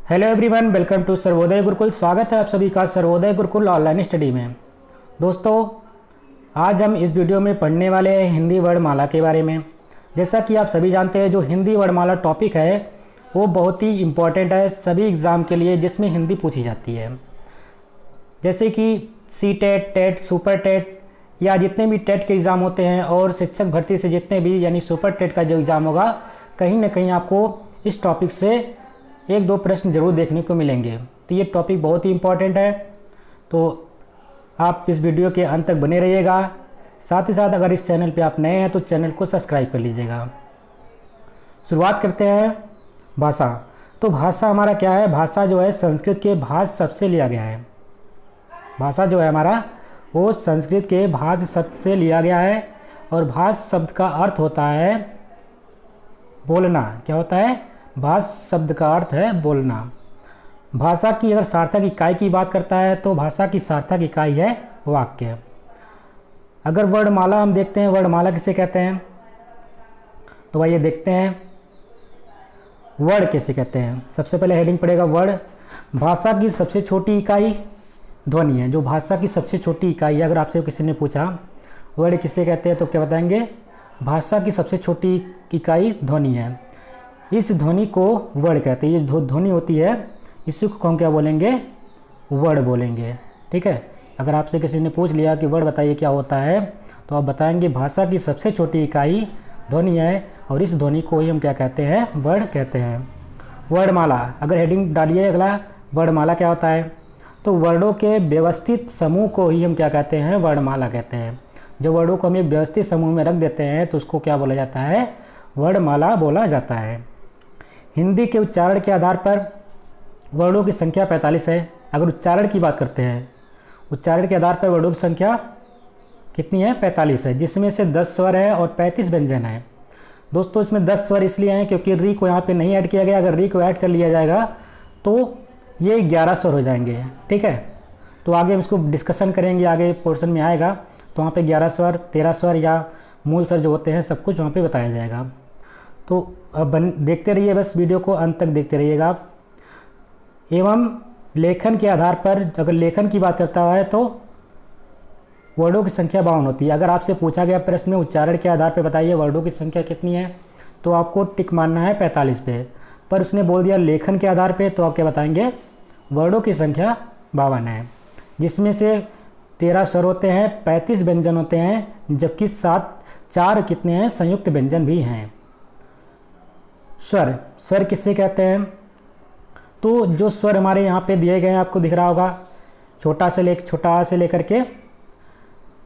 Hello everyone, welcome to Sarvodaya Gurukul. स्वागत है आप सभी का सर्वोदय गुरुकुल ऑनलाइन स्टडी में। दोस्तों, आज हम इस वीडियो में पढ़ने वाले हैं हिंदी वर्णमाला के बारे में। जैसा कि आप सभी जानते हैं, जो हिंदी वर्णमाला टॉपिक है वो बहुत ही इम्पॉर्टेंट है सभी एग्ज़ाम के लिए जिसमें हिंदी पूछी जाती है। जैसे कि C TET, TET, super TET या जितने भी टेट के एग्ज़ाम होते हैं और शिक्षक भर्ती से जितने भी यानी सुपर टेट का जो एग्ज़ाम होगा, कहीं ना कहीं आपको इस टॉपिक से एक दो प्रश्न जरूर देखने को मिलेंगे। तो ये टॉपिक बहुत ही इम्पॉर्टेंट है, तो आप इस वीडियो के अंत तक बने रहिएगा। साथ ही साथ अगर इस चैनल पे आप नए हैं तो चैनल को सब्सक्राइब कर लीजिएगा। शुरुआत करते हैं भाषा। तो भाषा हमारा क्या है? भाषा जो है संस्कृत के भाष शब्द से लिया गया है। भाषा जो है हमारा वो संस्कृत के भाष शब्द से लिया गया है और भाष शब्द का अर्थ होता है बोलना। क्या होता है? भाष शब्द का अर्थ है बोलना। भाषा की अगर सार्थक इकाई की बात करता है तो भाषा की सार्थक इकाई है वाक्य। अगर वर्णमाला हम देखते हैं, वर्णमाला किसे कहते हैं, तो आइए देखते हैं वर्ड किसे कहते हैं। सबसे पहले हेडिंग पड़ेगा वर्ड। भाषा की सबसे छोटी इकाई ध्वनि है। जो भाषा की सबसे छोटी इकाई है, अगर आपसे किसी ने पूछा वर्ड किसे कहते हैं तो क्या बताएंगे? भाषा की सबसे छोटी इकाई ध्वनि है। इस ध्वनि को वर्ड कहते हैं। ये जो ध्वनि होती है इसी को हम क्या बोलेंगे? वर्ड बोलेंगे। ठीक है। अगर आपसे किसी ने पूछ लिया कि वर्ड बताइए क्या होता है, तो आप बताएंगे भाषा की सबसे छोटी इकाई ध्वनि है और इस ध्वनि को ही हम क्या कहते हैं? वर्ड कहते हैं। वर्णमाला, अगर हेडिंग डालिए अगला, वर्णमाला क्या होता है? तो वर्णों के व्यवस्थित समूह को ही हम क्या कहते हैं? वर्णमाला कहते हैं। जो वर्णों को हम एक व्यवस्थित समूह में रख देते हैं तो उसको क्या बोला जाता है? वर्णमाला बोला जाता है। हिंदी के उच्चारण के आधार पर वर्णों की संख्या 45 है। अगर उच्चारण की बात करते हैं, उच्चारण के आधार पर वर्णों की संख्या कितनी है? 45 है, जिसमें से 10 स्वर है और 35 व्यंजन है। दोस्तों, इसमें 10 स्वर इसलिए हैं क्योंकि री को यहाँ पे नहीं ऐड किया गया। अगर री को ऐड कर लिया जाएगा तो ये 11 स्वर हो जाएंगे। ठीक है। तो आगे हम इसको डिस्कशन करेंगे, आगे पोर्शन में आएगा तो वहाँ पे 11 स्वर, 13 स्वर या मूल स्वर जो होते हैं सब कुछ वहाँ पे बताया जाएगा। तो अब देखते रहिए, बस वीडियो को अंत तक देखते रहिएगा आप। एवं लेखन के आधार पर, अगर लेखन की बात करता है तो वर्डों की संख्या 52 होती है। अगर आपसे पूछा गया प्रश्न में उच्चारण के आधार पर बताइए वर्डों की संख्या कितनी है, तो आपको टिक मारना है 45 पे। पर उसने बोल दिया लेखन के आधार पे, तो आप क्या बताएंगे? वर्डों की संख्या 52 है, जिसमें से 13 स्वर होते हैं, 35 व्यंजन होते हैं, जबकि 4 कितने हैं? संयुक्त व्यंजन भी हैं। स्वर, स्वर किससे कहते हैं? तो जो स्वर हमारे यहाँ पे दिए गए हैं, आपको दिख रहा होगा, छोटा आ से लेकर के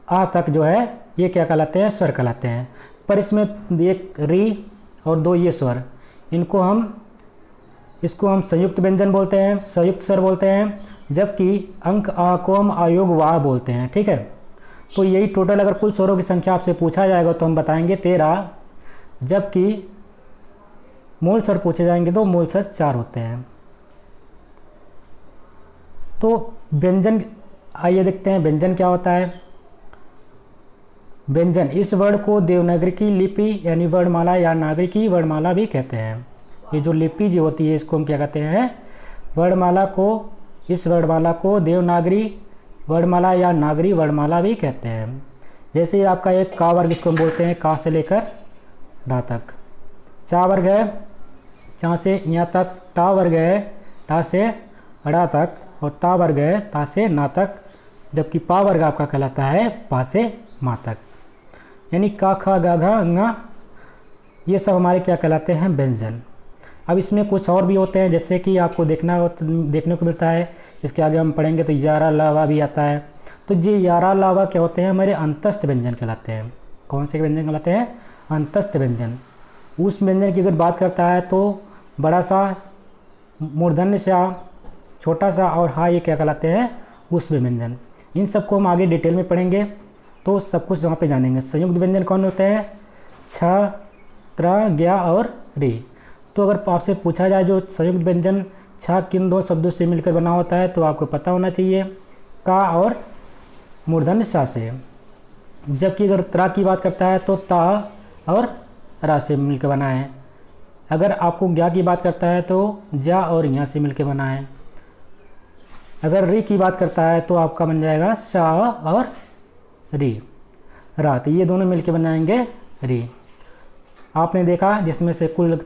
आ तक जो है ये क्या कहलाते हैं? स्वर कहलाते हैं। पर इसमें एक री और 2 ये स्वर, इसको हम संयुक्त व्यंजन बोलते हैं, संयुक्त स्वर बोलते हैं, जबकि अंक आ को हम अयोग वाह बोलते हैं। ठीक है। तो यही टोटल अगर कुल स्वरों की संख्या आपसे पूछा जाएगा तो हम बताएंगे 13, जबकि मूल स्वर पूछे जाएंगे तो मूल स्वर 4 होते हैं। तो व्यंजन, आइए देखते हैं व्यंजन क्या होता है। व्यंजन, इस वर्ण को देवनागरी की लिपि यानी वर्णमाला या नागरिकी वर्णमाला भी कहते हैं। ये जो लिपि जो होती है इसको हम क्या कहते हैं? वर्णमाला को, इस वर्णमाला को देवनागरी वर्णमाला या नागरी वर्णमाला भी कहते हैं। जैसे आपका एक का वर्ग, इसको हम बोलते हैं का से लेकर डा तक। चा वर्ग है, चा से यहाँ तक। टा वर्ग है, टा से अड़ा तक। और ता वर्ग है, ता से ना तक। जबकि पा वर्ग आपका कहलाता है पा से मा तक। यानी का, खा, गा, घा, अंगा, ये सब हमारे क्या कहलाते हैं? व्यंजन। अब इसमें कुछ और भी होते हैं, जैसे कि आपको देखने को मिलता है, इसके आगे हम पढ़ेंगे तो यारा लावा भी आता है। तो ये यारा लावा क्या होते हैं? हमारे अंतस्थ व्यंजन कहलाते हैं। कौन से व्यंजन कहलाते हैं? अंतस्थ व्यंजन। उस व्यंजन की अगर बात करता है तो बड़ा सा, मूर्धन्य सा, छोटा सा और हा, ये क्या कहलाते हैं? उस व्यंजन। इन सबको हम आगे डिटेल में पढ़ेंगे तो सब कुछ वहाँ पे जानेंगे। संयुक्त व्यंजन कौन होते हैं? छ, त्र, ज्ञा और री। तो अगर आपसे पूछा जाए जो संयुक्त व्यंजन छ किन 2 शब्दों से मिलकर बना होता है, तो आपको पता होना चाहिए का और मूर्धन्य सा से। जबकि अगर त्रा की बात करता है तो ता और रा से मिलकर बना है। अगर आपको ज्ञा की बात करता है तो जा और यहाँ से मिलके बना है। अगर री की बात करता है तो आपका बन जाएगा शा और री, रा, तो ये दोनों मिलके बन जाएंगे री। आपने देखा जिसमें से कुल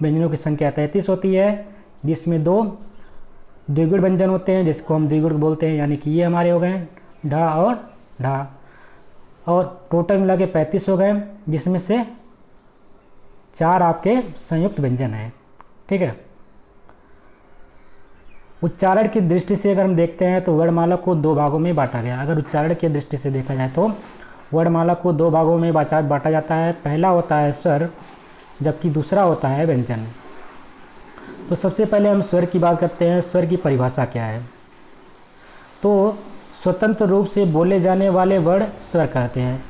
व्यंजनों की संख्या 33 होती है, जिसमें 2 द्विगुण व्यंजन होते हैं जिसको हम द्विगुण बोलते हैं, यानी कि ये हमारे हो गए ढा और ढा, और टोटल मिला के 35 हो गए, जिसमें से 4 आपके संयुक्त व्यंजन हैं। ठीक है। उच्चारण की दृष्टि से अगर हम देखते हैं तो वर्णमाला को 2 भागों में बांटा गया। अगर उच्चारण की दृष्टि से देखा जाए तो वर्णमाला को 2 भागों में बांटा जाता है। पहला होता है स्वर, जबकि दूसरा होता है व्यंजन। तो सबसे पहले हम स्वर की बात करते हैं। स्वर की परिभाषा क्या है? तो स्वतंत्र रूप से बोले जाने वाले वर्ण स्वर कहते हैं।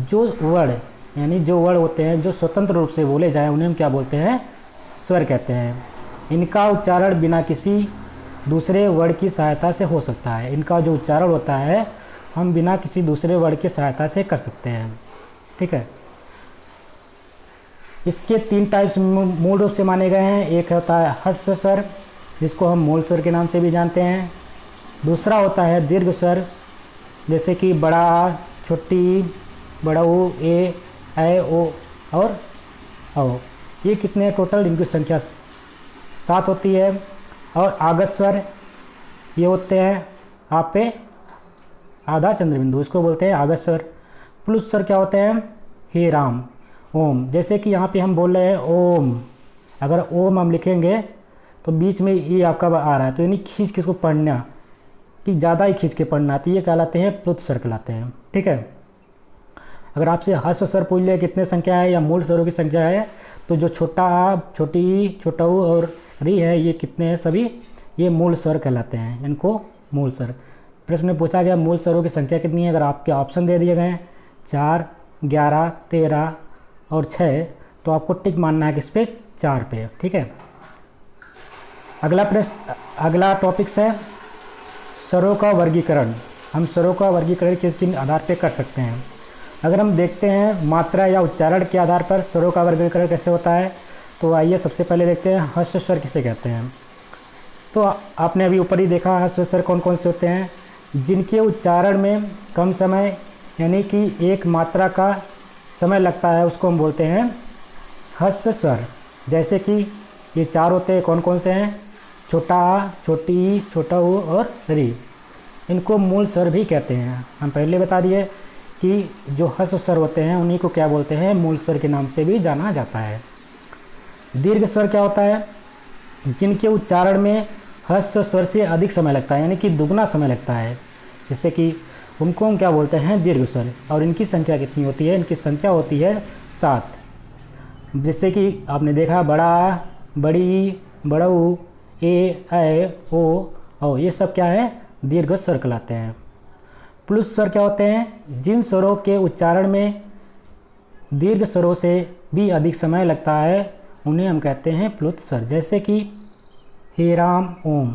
जो वर्ण यानी जो वर्ण होते हैं जो स्वतंत्र रूप से बोले जाएं उन्हें हम क्या बोलते हैं? स्वर कहते हैं। इनका उच्चारण बिना किसी दूसरे वर्ण की सहायता से हो सकता है। इनका जो उच्चारण होता है हम बिना किसी दूसरे वर्ण की सहायता से कर सकते हैं। ठीक है। इसके 3 टाइप्स मूल रूप से माने गए हैं। एक होता है ह्रस्व स्वर, जिसको हम मूल स्वर के नाम से भी जानते हैं। दूसरा होता है दीर्घ स्वर, जैसे कि बड़ा आ, छोटी, बड़ा ऊ, ए, ऐ, ओ और औ। ये कितने टोटल? इनकी संख्या 7 होती है। और आगत स्वर ये होते हैं आप पे आधा चंद्रबिंदु, इसको बोलते हैं आगत स्वर। प्लुत स्वर क्या होते हैं? हे राम, ओम। जैसे कि यहाँ पे हम बोल रहे हैं ओम, अगर ओम हम लिखेंगे तो बीच में ये आपका आ रहा है, तो यानी खींच के इसको पढ़ना कि ज़्यादा ही खींच के पढ़ना, तो ये कहलाते हैं प्लुत स्वर कहलाते हैं। ठीक है। अगर आपसे ह्रस्व स्वर पूछ ले कितने संख्या है या मूल स्वरों की संख्या है, तो जो छोटा आ, छोटी ई, छोटा ऊ और री है ये कितने हैं? सभी ये मूल स्वर कहलाते हैं। इनको मूल स्वर। प्रश्न में पूछा गया मूल स्वरों की संख्या कितनी है? अगर आपके ऑप्शन दे दिए गए हैं 4, 11, 13 और 6, तो आपको टिक मानना है किस पे? 4 पे। ठीक है। अगला प्रश्न, अगला टॉपिक है स्वरों का वर्गीकरण। हम स्वरों का वर्गीकरण किस आधार पे कर सकते हैं? अगर हम देखते हैं मात्रा या उच्चारण के आधार पर स्वरों का वर्गीकरण कैसे होता है, तो आइए सबसे पहले देखते हैं ह्रस्व स्वर किसे कहते हैं। तो आपने अभी ऊपर ही देखा ह्रस्व स्वर कौन कौन से होते हैं? जिनके उच्चारण में कम समय यानी कि एक मात्रा का समय लगता है उसको हम बोलते हैं ह्रस्व स्वर। जैसे कि ये 4 होते हैं, कौन कौन से हैं? छोटा आ, छोटी ई, छोटा ऊ और री। इनको मूल स्वर भी कहते हैं। हम पहले बता दिए कि जो ह्रस्व स्वर होते हैं उन्हीं को क्या बोलते हैं? मूल स्वर के नाम से भी जाना जाता है। दीर्घ स्वर क्या होता है? जिनके उच्चारण में ह्रस्व स्वर से अधिक समय लगता है, यानी कि दुगना समय लगता है। जैसे कि उनको हम क्या बोलते हैं? दीर्घ स्वर। और इनकी संख्या कितनी होती है? इनकी संख्या होती है 7। जैसे कि आपने देखा बड़ा आ, बड़ी, बड़ा ऊ, ए, ऐ, ओ, औ, ये सब क्या है? दीर्घ स्वर कहलाते हैं। प्लुत स्वर क्या होते हैं? जिन स्वरों के उच्चारण में दीर्घ स्वरों से भी अधिक समय लगता है उन्हें हम कहते हैं प्लुत स्वर। जैसे कि हे राम, ओम।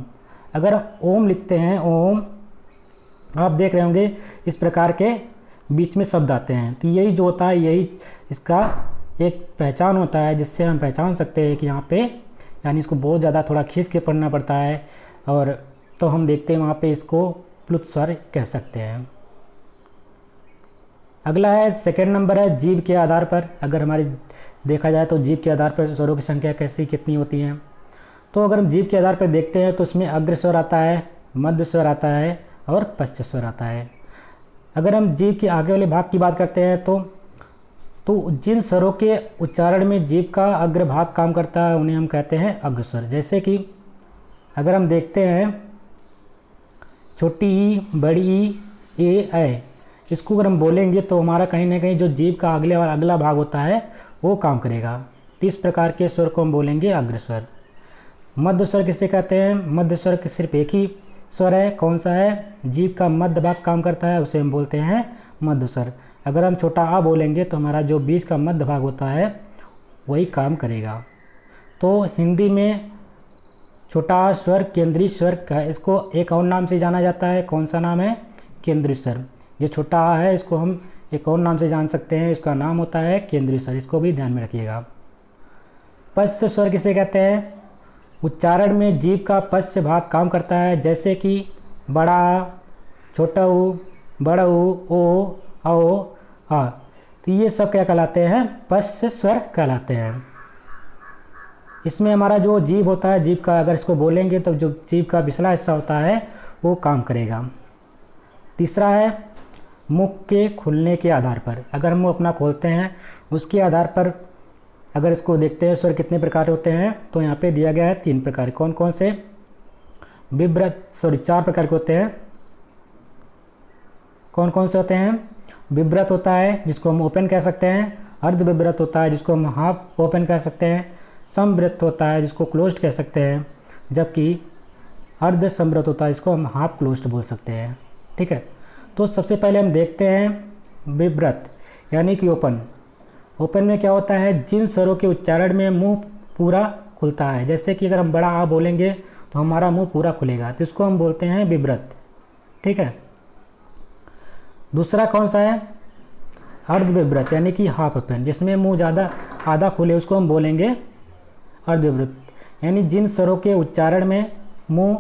अगर ओम लिखते हैं, ओम, आप देख रहे होंगे इस प्रकार के बीच में शब्द आते हैं, तो यही जो होता है यही इसका एक पहचान होता है, जिससे हम पहचान सकते हैं कि यहाँ पे यानी इसको बहुत ज़्यादा थोड़ा खींच के पढ़ना पड़ता है, और तो हम देखते हैं वहाँ पे इसको प्लुत स्वर कह सकते हैं। अगला है सेकंड नंबर है जीभ के आधार पर। अगर हमारी देखा जाए तो जीभ के आधार पर स्वरों की संख्या कैसी कितनी होती है, तो अगर हम जीभ के आधार पर देखते हैं तो इसमें अग्र स्वर आता है, मध्य स्वर आता है और पश्च स्वर आता है। अगर हम जीभ के आगे वाले भाग की बात करते हैं तो जिन स्वरों के उच्चारण में जीभ का अग्र भाग काम करता है उन्हें हम कहते हैं अग्र स्वर। जैसे कि अगर हम देखते हैं छोटी ई, बड़ी ई, ए, ऐ, इसको अगर हम बोलेंगे तो हमारा कहीं ना कहीं जो जीभ का अगला भाग होता है वो काम करेगा। इस प्रकार के स्वर को हम बोलेंगे अग्र स्वर। मध्य स्वर किसे कहते हैं? मध्य स्वर के सिर्फ एक ही स्वर है, कौन सा है? जीभ का मध्य भाग काम करता है, उसे हम बोलते हैं मध्य स्वर। अगर हम छोटा आ बोलेंगे तो हमारा जो बीच का मध्य भाग होता है वही काम करेगा। तो हिंदी में छोटा आ स्वर केंद्रीय स्वर का, इसको एक और नाम से जाना जाता है। कौन सा नाम है? केंद्रीय स्वर। ये छोटा आ है इसको हम एक और नाम से जान सकते हैं, इसका नाम होता है केंद्रीय स्वर। इसको भी ध्यान में रखिएगा। पश्च स्वर किसे कहते हैं? उच्चारण में जीभ का पश्च भाग काम करता है, जैसे कि बड़ा आ, छोटा ऊ, बड़ा ऊ, ओ, औ, आ। तो ये सब क्या कहलाते हैं? पश्च स्वर कहलाते हैं। इसमें हमारा जो जीभ होता है, जीभ का अगर इसको बोलेंगे तो जो जीभ का पिछला हिस्सा होता है वो काम करेगा। तीसरा है मुख के खुलने के आधार पर। अगर हम मुँह अपना खोलते हैं उसके आधार पर अगर इसको देखते हैं स्वर कितने प्रकार होते हैं, तो यहाँ पे दिया गया है 3 प्रकार। कौन कौन से? विव्रत, 4 प्रकार के होते हैं। कौन कौन से होते हैं? विव्रत होता है जिसको हम ओपन कह सकते हैं, अर्ध विव्रत होता है जिसको हम हाफ ओपन कह सकते हैं, समव्रत होता है जिसको क्लोज्ड कह सकते हैं, जबकि अर्ध समव्रत होता है जिसको हम हाफ क्लोज्ड बोल सकते हैं। ठीक है, तो सबसे पहले हम देखते हैं विव्रत यानी कि ओपन। ओपन में क्या होता है? जिन स्वरों के उच्चारण में मुंह पूरा खुलता है, जैसे कि अगर हम बड़ा आ बोलेंगे तो हमारा मुंह पूरा खुलेगा, तो इसको हम बोलते हैं विव्रत। ठीक है। दूसरा कौन सा है? अर्धविव्रत यानी कि हाफ ओपन, जिसमें मुंह ज़्यादा आधा खुले, उसको हम बोलेंगे अर्धविव्रत। यानी जिन स्वरों के उच्चारण में मुंह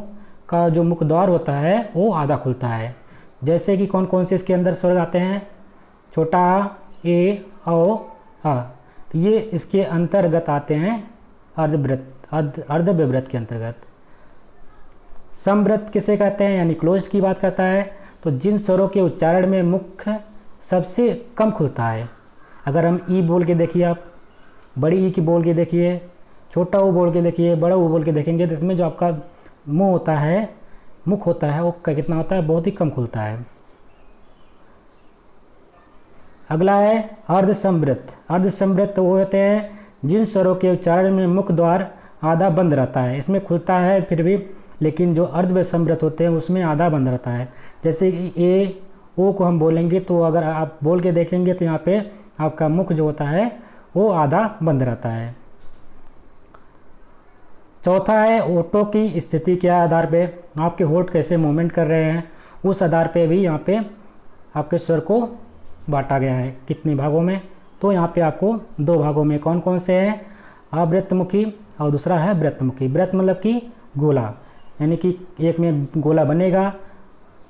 का जो मुख द्वार होता है वो आधा खुलता है। जैसे कि कौन कौन से इसके अंदर स्वर आते हैं? छोटा आ, ए, औ, आ। तो ये इसके अंतर्गत आते हैं अर्धविव्रत के अंतर्गत। समव्रत किसे कहते हैं? यानी क्लोज्ड की बात करता है। तो जिन स्वरों के उच्चारण में मुख सबसे कम खुलता है। अगर हम ई बोल के देखिए, आप बड़ी ई की बोल के देखिए, छोटा ऊ बोल के देखिए, बड़ा ऊ बोल के देखेंगे, तो इसमें जो आपका मुंह होता है, मुख होता है, वो कितना होता है? बहुत ही कम खुलता है। अगला है अर्धसमव्रत। अर्धसमव्रत वो होते हैं जिन स्वरों के उच्चारण में मुख द्वार आधा बंद रहता है। इसमें खुलता है फिर भी, लेकिन जो अर्धसमव्रत होते हैं उसमें आधा बंद रहता है। जैसे कि ए, ओ को हम बोलेंगे तो अगर आप बोल के देखेंगे तो यहाँ पे आपका मुख जो होता है वो आधा बंद रहता है। चौथा है होठों की स्थिति के आधार पे, आपके होठ कैसे मूवमेंट कर रहे हैं उस आधार पे भी यहाँ पे आपके स्वर को बांटा गया है। कितने भागों में? तो यहाँ पे आपको 2 भागों में। कौन कौन से हैं? अवृत्तमुखी और दूसरा है वृत्तमुखी। वृत्त मतलब कि गोला, यानी कि एक में गोला बनेगा,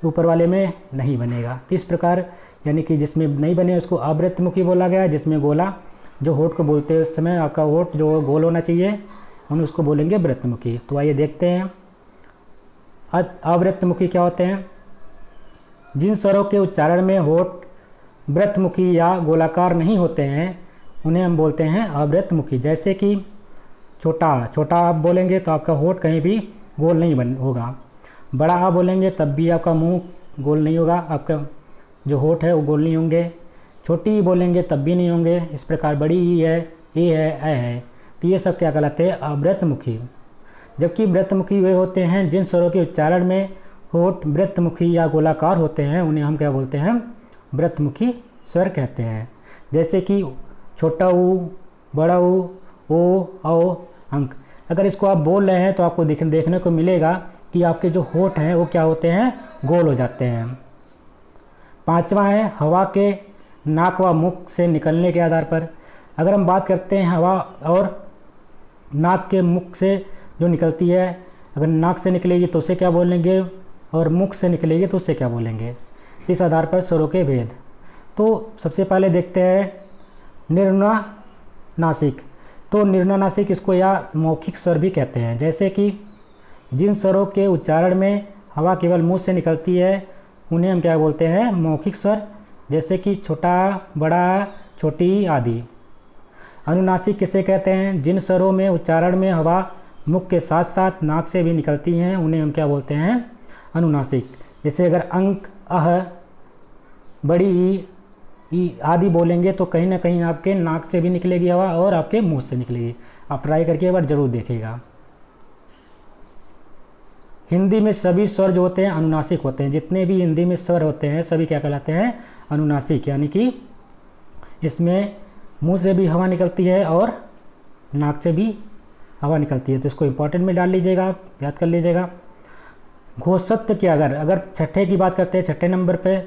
ऊपर वाले में नहीं बनेगा। तो इस प्रकार यानी कि जिसमें नहीं बने उसको अवृत्तमुखी बोला गया है, जिसमें गोला जो होठ को बोलते हैं उस समय आपका होठ जो गोल होना चाहिए हम उसको बोलेंगे वृत्तमुखी। तो आइए देखते हैं अवृत्तमुखी क्या होते हैं। जिन स्वरों के उच्चारण में होठ वृत्तमुखी या गोलाकार नहीं होते हैं उन्हें हम बोलते हैं अवृत्तमुखी। जैसे कि छोटा आप बोलेंगे तो आपका होठ कहीं भी गोल नहीं होगा। बड़ा आ बोलेंगे तब भी आपका मुंह गोल नहीं होगा, आपका जो होठ है वो गोल नहीं होंगे। छोटी ई बोलेंगे तब भी नहीं होंगे। इस प्रकार बड़ी ई है, ए है, ऐ है, तो ये सब क्या कहलाते हैं? अवृत्तमुखी। जबकि वृत्तमुखी वे होते हैं जिन स्वरों के उच्चारण में होठ वृत्तमुखी या गोलाकार होते हैं, उन्हें हम क्या बोलते हैं? वृत्तमुखी स्वर कहते हैं। जैसे कि छोटा ऊ, बड़ा ऊ, ओ, औ, अंक। अगर इसको आप बोल रहे हैं तो आपको देखने को मिलेगा कि आपके जो होठ हैं वो क्या होते हैं? गोल हो जाते हैं। 5वां है हवा के नाक व मुख से निकलने के आधार पर। अगर हम बात करते हैं हवा और नाक के मुख से जो निकलती है, अगर नाक से निकलेगी तो उसे क्या बोलेंगे और मुख से निकलेगी तो उसे क्या बोलेंगे, इस आधार पर स्वरों के भेद। तो सबसे पहले देखते हैं निर्नुनासिक। तो निर्नुनासिक इसको या मौखिक स्वर भी कहते हैं। जैसे कि जिन स्वरों के उच्चारण में हवा केवल मुंह से निकलती है उन्हें हम क्या बोलते हैं? मौखिक स्वर। जैसे कि छोटा, बड़ा, छोटी आदि। अनुनासिक किसे कहते हैं? जिन स्वरों में उच्चारण में हवा मुख के साथ साथ नाक से भी निकलती हैं उन्हें हम क्या बोलते हैं? अनुनासिक। जैसे अगर अंक, अह, बड़ी ई आदि बोलेंगे तो कहीं ना कहीं आपके नाक से भी निकलेगी हवा और आपके मुंह से निकलेगी। आप ट्राई करके एक बार ज़रूर देखिएगा। हिंदी में सभी स्वर जो होते हैं अनुनासिक होते हैं। जितने भी हिंदी में स्वर होते हैं सभी क्या कहलाते हैं? अनुनासिक। यानी कि इसमें मुंह से भी हवा निकलती है और नाक से भी हवा निकलती है। तो इसको इंपॉर्टेंट में डाल लीजिएगा, आप याद कर लीजिएगा। घोषत्व की अगर छठे की बात करते हैं, छठे नंबर पे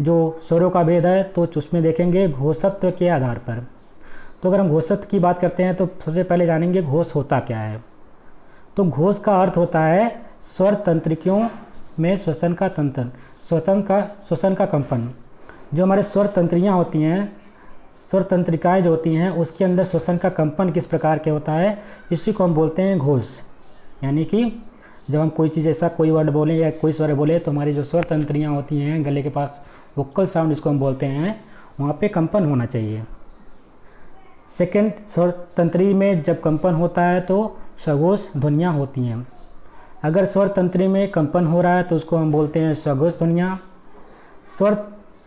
जो स्वरों का भेद है तो उसमें देखेंगे घोषत्व के आधार पर। तो अगर हम घोषित की बात करते हैं तो सबसे पहले जानेंगे घोष होता क्या है। तो घोष का अर्थ होता है स्वर तंत्रिकाओं में श्वसन का तंत्र, श्वसन का कंपन। जो हमारे स्वर तंत्रियाँ होती हैं, स्वर तंत्रिकाएँ जो होती हैं, उसके अंदर श्वसन का कंपन किस प्रकार के होता है, इसी को हम बोलते हैं घोष। यानी कि जब हम कोई चीज़ ऐसा कोई वर्ड बोलें या कोई स्वर बोले तो हमारी जो स्वर तंत्रियाँ होती हैं गले के पास, वोकल साउंड जिसको हम बोलते हैं, वहाँ पे कंपन होना चाहिए। सेकंड, स्वर तंत्री में जब कंपन होता है तो सघोष ध्वनियाँ होती हैं। अगर स्वर तंत्री में कंपन हो रहा है तो उसको हम बोलते हैं सघोष ध्वनियाँ।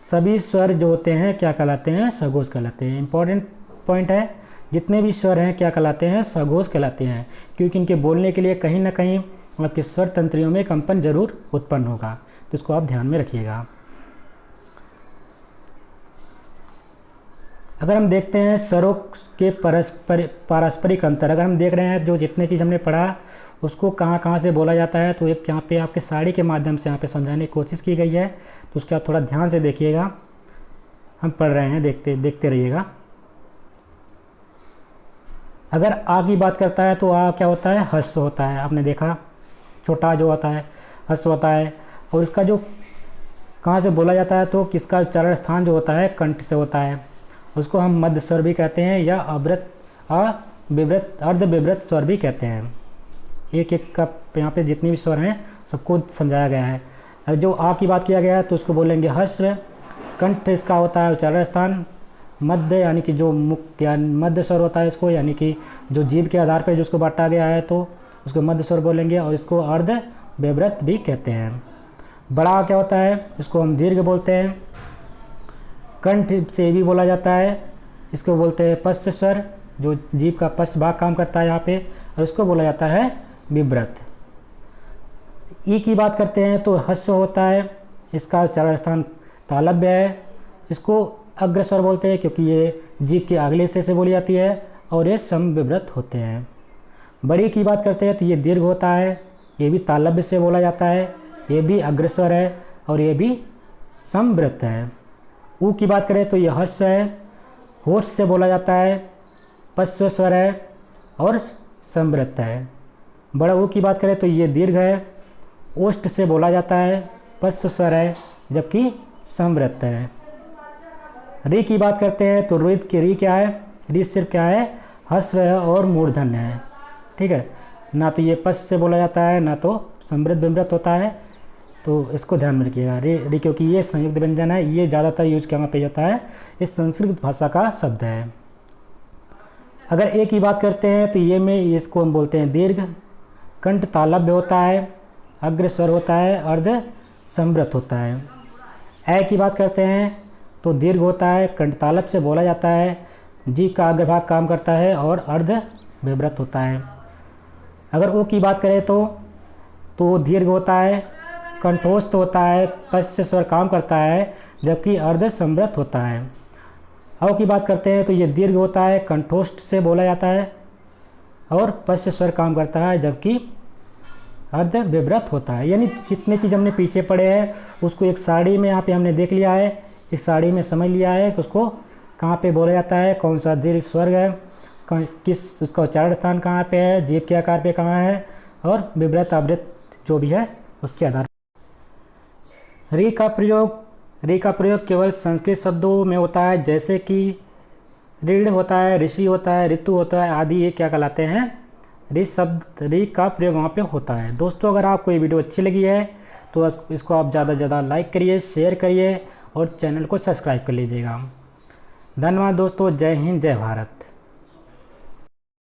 सभी स्वर जो होते हैं क्या कहलाते हैं, सघोष कहलाते हैं। इंपॉर्टेंट पॉइंट है, जितने भी स्वर हैं क्या कहलाते हैं, सघोष कहलाते हैं, क्योंकि इनके बोलने के लिए कहीं ना कहीं आपके स्वर तंत्रियों में कंपन जरूर उत्पन्न होगा, तो इसको आप ध्यान में रखिएगा। अगर हम देखते हैं स्वरों के पारस्परिक अंतर, अगर हम देख रहे हैं जो जितने चीज़ हमने पढ़ा उसको कहाँ कहाँ से बोला जाता है, तो एक यहाँ पे आपके साड़ी के माध्यम से यहाँ पे समझाने की कोशिश की गई है, तो उसके आप थोड़ा ध्यान से देखिएगा। हम पढ़ रहे हैं, देखते रहिएगा। अगर आ की बात करता है तो आ क्या होता है, हस्व होता है। आपने देखा छोटा जो होता है हस्व होता है, और इसका जो कहाँ से बोला जाता है तो किसका उच्चारण स्थान जो होता है कंठ से होता है। उसको हम मध्य स्वर भी कहते हैं या अर्ध विवृत स्वर भी कहते हैं। एक एक का यहाँ पे जितने भी स्वर हैं सबको समझाया गया है। जो आ की बात किया गया है तो उसको बोलेंगे हस्व। कंठ इसका होता है उच्चारण स्थान। मध्य यानी कि जो मुख्य या मध्य स्वर होता है इसको, यानी कि जो जीभ के आधार पर जो उसको बांटा गया है तो उसको मध्य स्वर बोलेंगे, और इसको अर्ध विवृत भी कहते हैं। बड़ा क्या होता है, इसको हम दीर्घ बोलते हैं। कंठ से भी बोला जाता है, इसको बोलते हैं पश्च स्वर, जो जीभ का पश्च भाग काम करता है यहाँ पे, और इसको बोला जाता है विवृत। ई की बात करते हैं तो हस्व होता है, इसका उच्चारण स्थान तालव्य है। इसको अग्र स्वर बोलते हैं क्योंकि ये जीभ के अगले हिस्से से बोली जाती है, और ये समविवृत होते हैं। बड़ी की बात करते हैं तो ये दीर्घ होता है, ये भी तालव्य से बोला जाता है, ये भी अग्रस्वर है और ये भी समवृत है। ऊ की बात करें तो ये हस्व है, होठ से बोला जाता है, पश्च स्वर है और समवृत है। बड़ा ऊ की बात करें तो ये दीर्घ है, ओष्ठ से बोला जाता है, पश्च स्वर है जबकि समवृत है। री की बात करते हैं तो री क्या है, री सिर्फ क्या है, हस्व है और मूर्धन्य है। ठीक है, ना तो ये पश्च से बोला जाता है ना तो समवृत विवृत होता है, तो इसको ध्यान में रखिएगा। रे क्योंकि ये संयुक्त व्यंजन है, ये ज़्यादातर यूज कहाँ पे होता है, इस संस्कृत भाषा का शब्द है। अगर ए की बात करते हैं तो ये में इसको हम बोलते हैं दीर्घ। कंठ तालव्य होता है, अग्र स्वर होता है, अर्ध समवृत होता है। ए की बात करते हैं तो दीर्घ होता है, कंठ तालव्य से बोला जाता है, जीभ का अग्रभाग काम करता है और अर्ध विवृत होता है। अगर ओ की बात करें तो दीर्घ होता है, कंठोस्थ होता है, पश्च स्वर काम करता है जबकि अर्ध समवृत होता है। औ की बात करते हैं तो ये दीर्घ होता है, कंठोष्ठ से बोला जाता है और पश्च स्वर काम करता है जबकि अर्ध विवृत होता है। यानी जितने चीज़ हमने पीछे पढ़े हैं उसको एक साड़ी में यहाँ पे हमने देख लिया है, इस साड़ी में समझ लिया है कि उसको कहाँ पे बोला जाता है, कौन सा दीर्घ स्वर है, किस उसका उच्चारण स्थान कहाँ पे है, जीभ के आकार पे कहाँ है, और विवृत आवृत जो भी है उसके आधार। री का प्रयोग केवल संस्कृत शब्दों में होता है, जैसे कि ऋण होता है, ऋषि होता है, ऋतु होता है आदि, ये क्या कहलाते हैं, री का प्रयोग वहाँ पे होता है। दोस्तों अगर आपको ये वीडियो अच्छी लगी है तो इसको आप ज़्यादा से ज़्यादा लाइक करिए, शेयर करिए और चैनल को सब्सक्राइब कर लीजिएगा। धन्यवाद दोस्तों, जय हिंद, जय भारत।